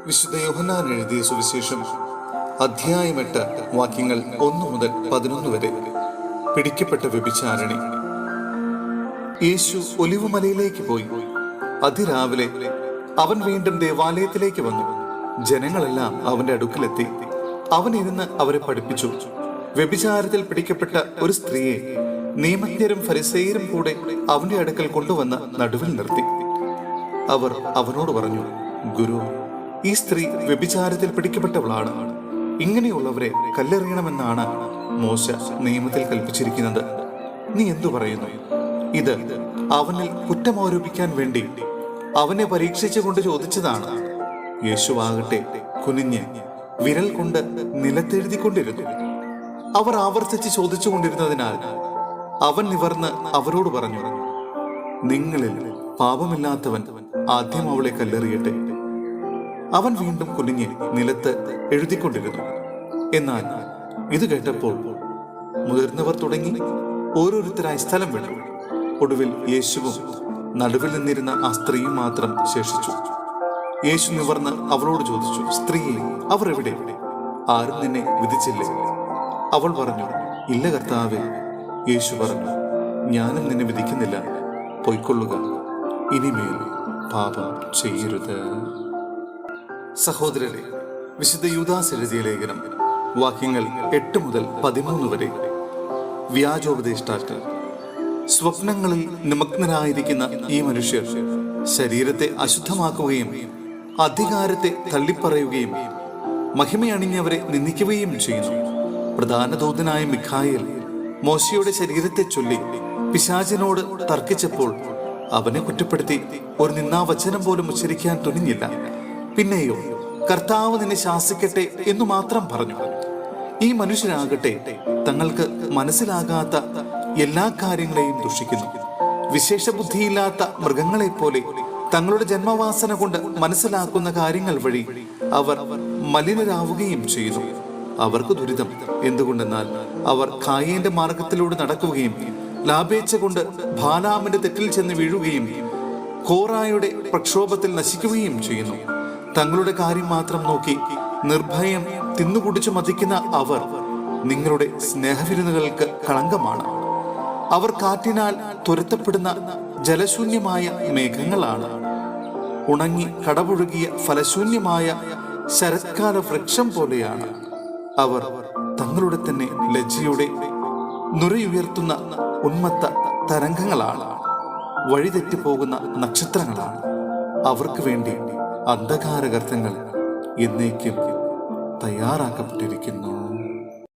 വിശുദ്ധ യോഹന്നാൻ എഴുതിയ സുവിശേഷം അധ്യായം 8 വാക്യങ്ങൾ 1 മുതൽ 11 വരെ. പിടിക്കപ്പെട്ട വ്യഭിചാരിണി. യേശു ഒലിവുമലയിലേക്ക് പോയി. അതിരാവിലെ അവൻ വീണ്ടും ദേവാലയത്തിലേക്ക് വന്നു. ജനങ്ങളെല്ലാം അവന്റെ അടുക്കലെത്തി. അവൻ ഇരുന്ന് അവരെ പഠിപ്പിച്ചു. വ്യഭിചാരത്തിൽ പിടിക്കപ്പെട്ട ഒരു സ്ത്രീയെ നിയമജ്ഞരും ഫരിസേയരും കൂടെ അവന്റെ അടുക്കൽ കൊണ്ടുവന്ന് നടുവിൽ നിർത്തി. അവർ അവനോട് പറഞ്ഞു, ഗുരു, ഈ സ്ത്രീ വ്യഭിചാരത്തിൽ പിടിക്കപ്പെട്ടവളാണ്. ഇങ്ങനെയുള്ളവരെ കല്ലെറിയണമെന്നാണ് മോശ നിയമത്തിൽ കൽപ്പിച്ചിരിക്കുന്നത്. നീ എന്തു പറയുന്നു? ഇത് അവനിൽ കുറ്റമാരോപിക്കാൻ വേണ്ടി അവനെ പരീക്ഷിച്ചുകൊണ്ട് ചോദിച്ചതാണ്. യേശുവാകട്ടെ കുനിഞ്ഞ് വിരൽ കൊണ്ട് നിലത്തെഴുതിക്കൊണ്ടിരുന്നു. അവർ ആവർത്തിച്ച് ചോദിച്ചുകൊണ്ടിരുന്നതിനാൽ അവൻ നിവർന്ന് അവരോട് പറഞ്ഞു, നിങ്ങളിൽ പാപമില്ലാത്തവൻ ആദ്യം അവളെ കല്ലെറിയട്ടെ. അവൻ വീണ്ടും കുനിഞ്ഞ് നിലത്ത് എഴുതിക്കൊണ്ടിരുന്നു. എന്നാൽ ഇത് കേട്ടപ്പോൾ മുതിർന്നവർ തുടങ്ങി ഓരോരുത്തരായി സ്ഥലം വിട്ടു. ഒടുവിൽ യേശുവും നടുവിൽ നിന്നിരുന്ന ആ സ്ത്രീയും മാത്രം ശേഷിച്ചു. യേശു നിവർന്ന് അവളോട് ചോദിച്ചു, സ്ത്രീയെ, അവർ എവിടെ? ആരും നിന്നെ വിധിച്ചില്ലേ? അവൾ പറഞ്ഞു, ഇല്ല കർത്താവേ. യേശു പറഞ്ഞു, ഞാനും നിന്നെ വിധിക്കുന്നില്ല. പൊയ്ക്കൊള്ളുക, ഇനിമേൽ പാപം ചെയ്യരുത്. സഹോദരരെ, വിശുദ്ധ യൂദാസ് എഴുതിയ ലേഖനം വാക്യങ്ങൾ 8 മുതൽ 13 വരെ. വ്യാജോപദേഷ്ടാക്കൾ. സ്വപ്നങ്ങളിൽ നിമഗ്നരായിരിക്കുന്ന ഈ മനുഷ്യർ ശരീരത്തെ അശുദ്ധമാക്കുകയും അധികാരത്തെ തള്ളിപ്പറയുകയും മഹിമയണിഞ്ഞവരെ നിന്ദിക്കുകയും ചെയ്യുന്നു. പ്രധാന ദൂതനായ മിഖായേൽ മോശയുടെ ശരീരത്തെ ചൊല്ലി പിശാചിനോട് തർക്കിച്ചപ്പോൾ അവനെ കുറ്റപ്പെടുത്തി ഒരു നിന്ദാവചനം പോലും ഉച്ചരിക്കാൻ തുനിഞ്ഞില്ല. പിന്നെയോ, കർത്താവ് നിന്നെ ശാസിക്കട്ടെ എന്നു മാത്രം പറഞ്ഞു. ഈ മനുഷ്യരാകട്ടെ തങ്ങൾക്ക് മനസ്സിലാകാത്ത എല്ലാ കാര്യങ്ങളെയും ദുഷിക്കുന്നു. വിശേഷ ബുദ്ധിയില്ലാത്ത മൃഗങ്ങളെ പോലെ തങ്ങളുടെ ജന്മവാസന കൊണ്ട് മനസ്സിലാക്കുന്ന കാര്യങ്ങൾ വഴി അവർ മലിനരാവുകയും ചെയ്യുന്നു. അവർക്ക് ദുരിതം. എന്തുകൊണ്ടെന്നാൽ അവർ ഖായീന്റെ മാർഗത്തിലൂടെ നടക്കുകയും ലാഭേച്ഛ കൊണ്ട് ബാലാമിന്റെ തെറ്റിൽ ചെന്ന് വീഴുകയും കോറായുടെ പ്രക്ഷോഭത്തിൽ നശിക്കുകയും ചെയ്യുന്നു. തങ്ങളുടെ കാര്യം മാത്രം നോക്കി നിർഭയം തിന്നുകുടിച്ചു മതിക്കുന്ന അവർ നിങ്ങളുടെ സ്നേഹവിരുന്നുകൾക്ക് കളങ്കമാണ്. അവർ കാറ്റിനാൽ തുരത്തപ്പെടുന്ന ജലശൂന്യമായ മേഘങ്ങളാണ്. ഉണങ്ങി കടപുഴകിയ ഫലശൂന്യമായ ശരത്കാല വൃക്ഷം പോലെയാണ്. അവർ തങ്ങളുടെ തന്നെ ലജ്ജയുടെ നുരയുയർത്തുന്ന ഉന്മത്ത തരംഗങ്ങളാണ്. വഴിതെറ്റിപ്പോകുന്ന നക്ഷത്രങ്ങളാണ്. അവർക്ക് വേണ്ടി അന്ധകാരഗർത്തങ്ങൾ എന്നേക്കും തയ്യാറാക്കപ്പെട്ടിരിക്കുന്നു.